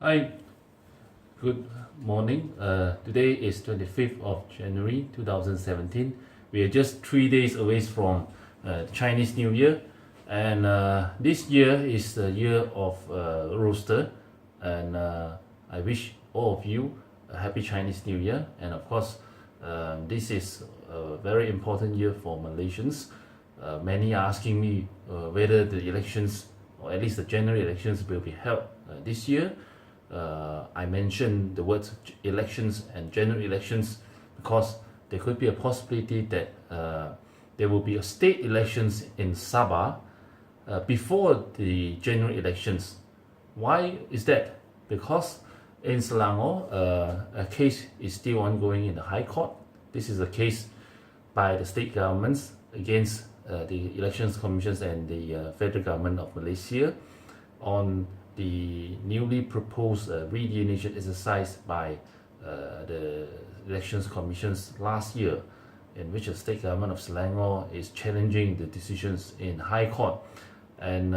Hi, good morning. Today is 25th of January 2017. We are just 3 days away from Chinese New Year, and this year is the year of Rooster, and I wish all of you a happy Chinese New Year. And of course, this is a very important year for Malaysians. Many are asking me whether the elections, or at least the general elections, will be held this year. I mentioned the words elections and general elections because there could be a possibility that there will be a state elections in Sabah before the general elections. Why is that? Because in Selangor, a case is still ongoing in the High Court. This is a case by the state governments against the elections commissions and the federal government of Malaysia on the newly proposed re-delineation exercise by the elections commissions last year, in which the state government of Selangor is challenging the decisions in High Court. And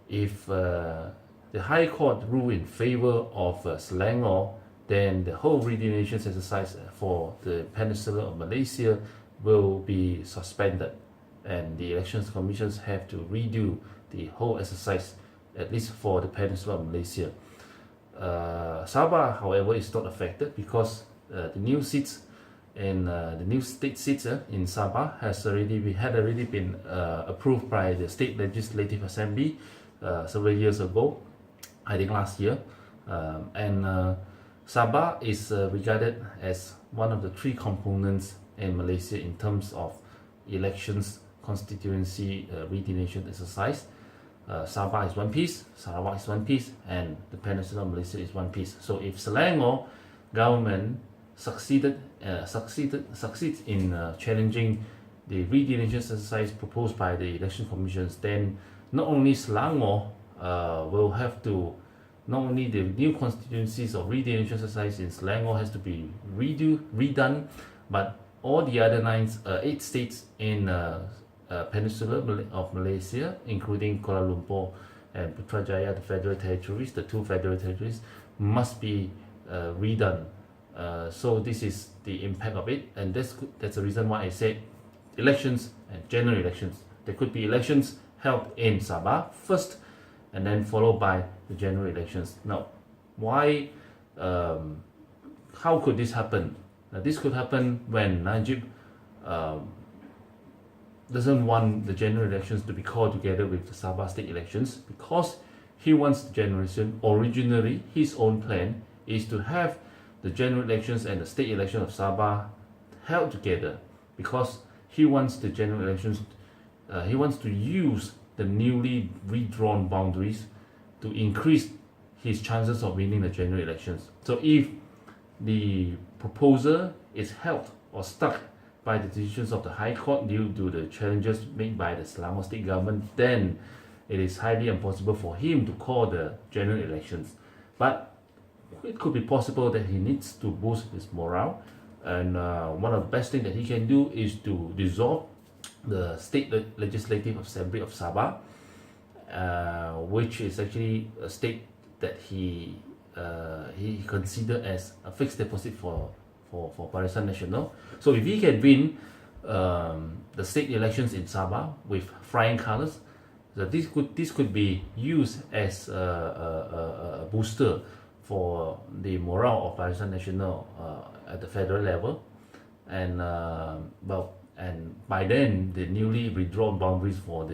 if the High Court rule in favor of Selangor, then the whole re-delineation exercise for the peninsula of Malaysia will be suspended, and the elections commissions have to redo the whole exercise, at least for the peninsula of Malaysia. Sabah, however, is not affected because the new seats and the new state seats in Sabah had already been approved by the State Legislative Assembly several years ago, I think last year. And Sabah is regarded as one of the three components in Malaysia in terms of elections constituency re-delineation exercise. Sabah is one piece, Sarawak is one piece, and the peninsula of Malaysia is one piece. So if Selangor government succeeds in challenging the re-delineation exercise proposed by the election commissions, then not only Selangor will have to, not only the new constituencies of re-delineation exercise in Selangor has to be redone, but all the other 8 states in peninsula of Malaysia, including Kuala Lumpur and Putrajaya, the federal territories, the 2 federal territories, must be redone. So this is the impact of it, and that's the reason why I said elections and general elections. There could be elections held in Sabah first, and then followed by the general elections. Now, why? How could this happen? This could happen when Najib doesn't want the general elections to be called together with the Sabah state elections, because he wants the general election. Originally, his own plan is to have the general elections and the state election of Sabah held together, because he wants the general elections, he wants to use the newly redrawn boundaries to increase his chances of winning the general elections. So if the proposal is held or stuck by the decisions of the High Court due to the challenges made by the Selangor state government, then it is highly impossible for him to call the general elections. But it could be possible that he needs to boost his morale, and one of the best things that he can do is to dissolve the State Legislative Assembly of Sabah, which is actually a state that he considered as a fixed deposit for Barisan Nasional. So if he can win the state elections in Sabah with flying colors, this could be used as a booster for the morale of Barisan Nasional at the federal level, and and by then the newly redrawn boundaries for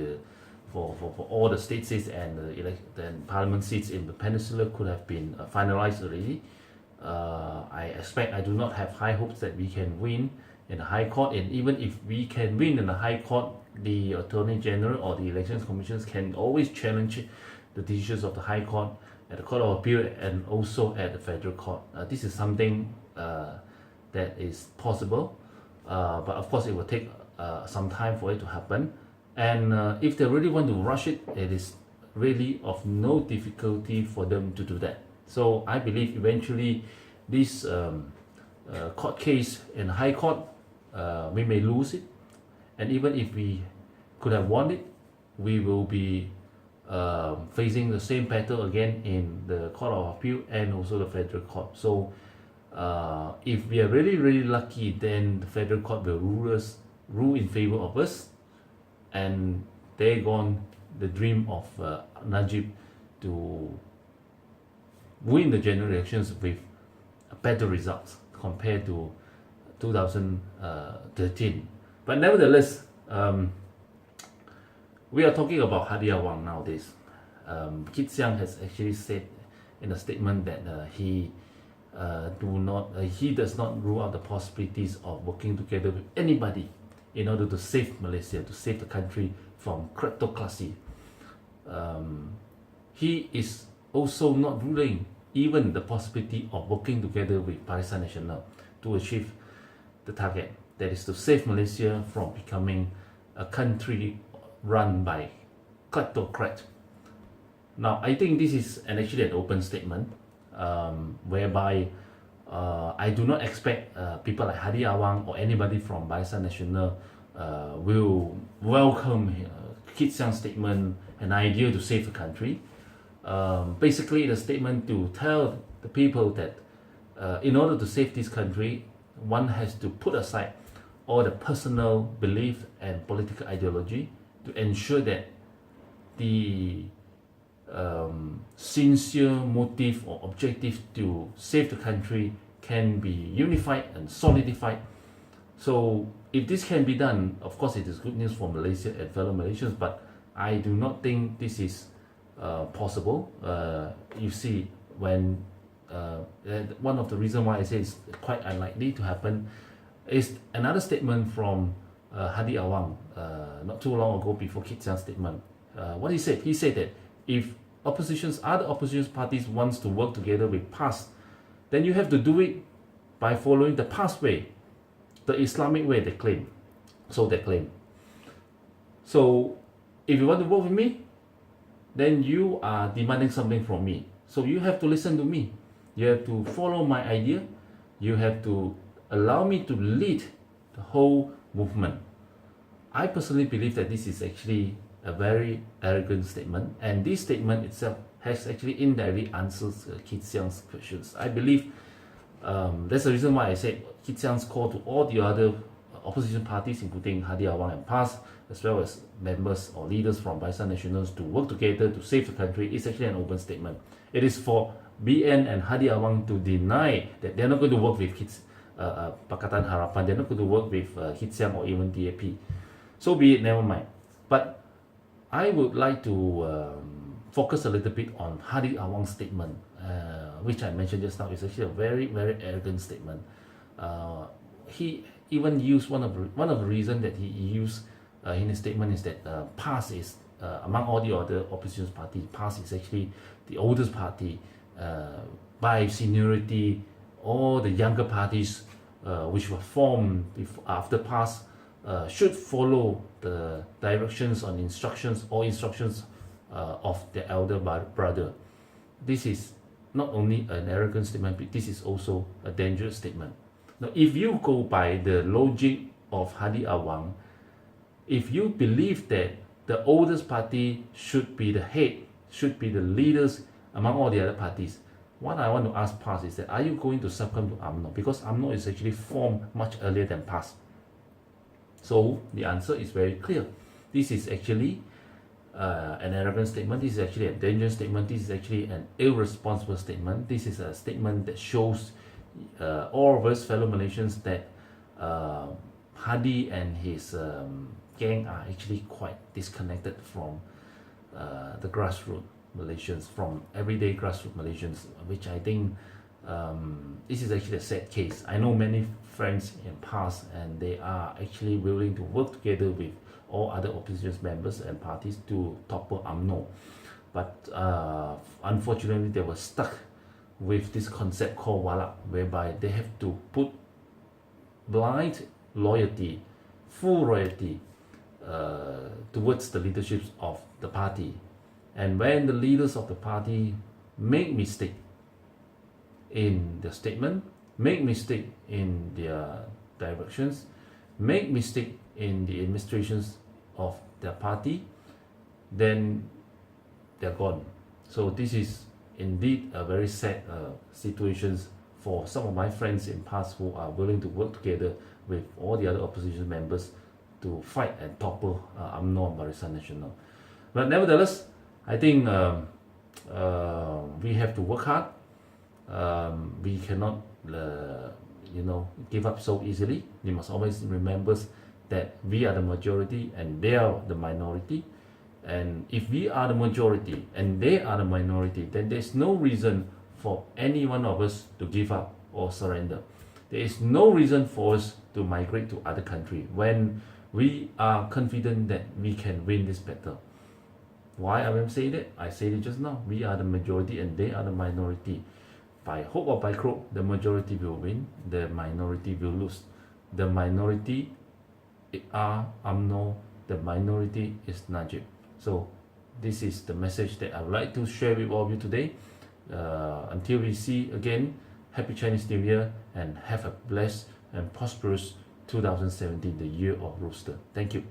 all the state seats and the parliament seats in the peninsula could have been finalized already. I do not have high hopes that we can win in the High Court, and even if we can win in the High Court, the Attorney General or the elections commissions can always challenge the decisions of the High Court at the Court of Appeal and also at the Federal Court. This is something that is possible, but of course it will take some time for it to happen. And if they really want to rush it, it is really of no difficulty for them to do that. So I believe eventually this court case in High Court, we may lose it, and even if we could have won it, we will be facing the same battle again in the Court of Appeal and also the Federal Court. So if we are really lucky, then the Federal Court will rule in favor of us, and there gone the dream of Najib to win the general elections with better results compared to 2013. But nevertheless, we are talking about Hadi Awang nowadays. Kit Siang has actually said in a statement that he does not rule out the possibilities of working together with anybody in order to save Malaysia, to save the country from kleptocracy. He is also not ruling even the possibility of working together with Barisan Nasional to achieve the target, that is to save Malaysia from becoming a country run by kleptocrat. Now, I think this is actually an open statement, whereby I do not expect people like Hadi Awang or anybody from Barisan Nasional will welcome Kit Siang's statement, an idea to save the country. Basically, the statement to tell the people that in order to save this country, one has to put aside all the personal belief and political ideology to ensure that the sincere motive or objective to save the country can be unified and solidified. So if this can be done, of course it is good news for Malaysia and fellow Malaysians, but I do not think this is possible. You see, when one of the reasons why I say it's quite unlikely to happen is another statement from Hadi Awang not too long ago before Kit Siang's statement. What he said that if other opposition parties wants to work together with PAS, then you have to do it by following the PAS way, the Islamic way, they claim. So if you want to work with me, then you are demanding something from me. So you have to listen to me. You have to follow my idea. You have to allow me to lead the whole movement. I personally believe that this is actually a very arrogant statement, and this statement itself has actually indirectly answers Kit Siang's questions. I believe that's the reason why I said Kit Siang's call to all the other opposition parties, including Hadi Awang and PAS, as well as members or leaders from Barisan Nasional to work together to save the country, is actually an open statement. It is for BN and Hadi Awang to deny that they're not going to work with Pakatan Harapan, they're not going to work with Kit Siang or even DAP. So be it, never mind. But I would like to focus a little bit on Hadi Awang's statement, which I mentioned just now. Is actually a very arrogant statement. He even used one of the reasons that he used in his statement is that PAS is among all the other opposition parties, PAS is actually the oldest party by seniority. All the younger parties which were formed after PAS should follow the directions or instructions of the elder brother. This is not only an arrogant statement, but this is also a dangerous statement. Now, if you go by the logic of Hadi Awang, if you believe that the oldest party should be the head, should be the leaders among all the other parties, what I want to ask PAS is that, are you going to succumb to UMNO? Because UMNO is actually formed much earlier than PAS. So the answer is very clear. This is actually an arrogant statement. This is actually a dangerous statement. This is actually an irresponsible statement. This is a statement that shows all of us fellow Malaysians that Hadi and his gang are actually quite disconnected from the grassroots Malaysians, from everyday grassroots Malaysians, which I think this is actually a sad case. I know many friends in PAS, and they are actually willing to work together with all other opposition members and parties to topple UMNO. But unfortunately, they were stuck with this concept called Walak, whereby they have to put blind loyalty, full loyalty towards the leadership of the party. And when the leaders of the party make mistake in their statement, make mistake in their directions, make mistake in the administrations of their party, then they're gone. So this is indeed a very sad situations for some of my friends in past who are willing to work together with all the other opposition members to fight and topple UMNO and Barisan Nasional. But nevertheless, I think we have to work hard. We cannot, give up so easily. We must always remember that we are the majority and they are the minority. And if we are the majority and they are the minority, then there's no reason for any one of us to give up or surrender. There is no reason for us to migrate to other country when we are confident that we can win this battle. Why I am saying that? I said it just now. We are the majority and they are the minority. By hook or by crook, the majority will win, the minority will lose. The minority are UMNO, the minority is Najib. So this is the message that I would like to share with all of you today. Until we see again, Happy Chinese New Year and have a blessed and prosperous 2017, the year of Rooster. Thank you.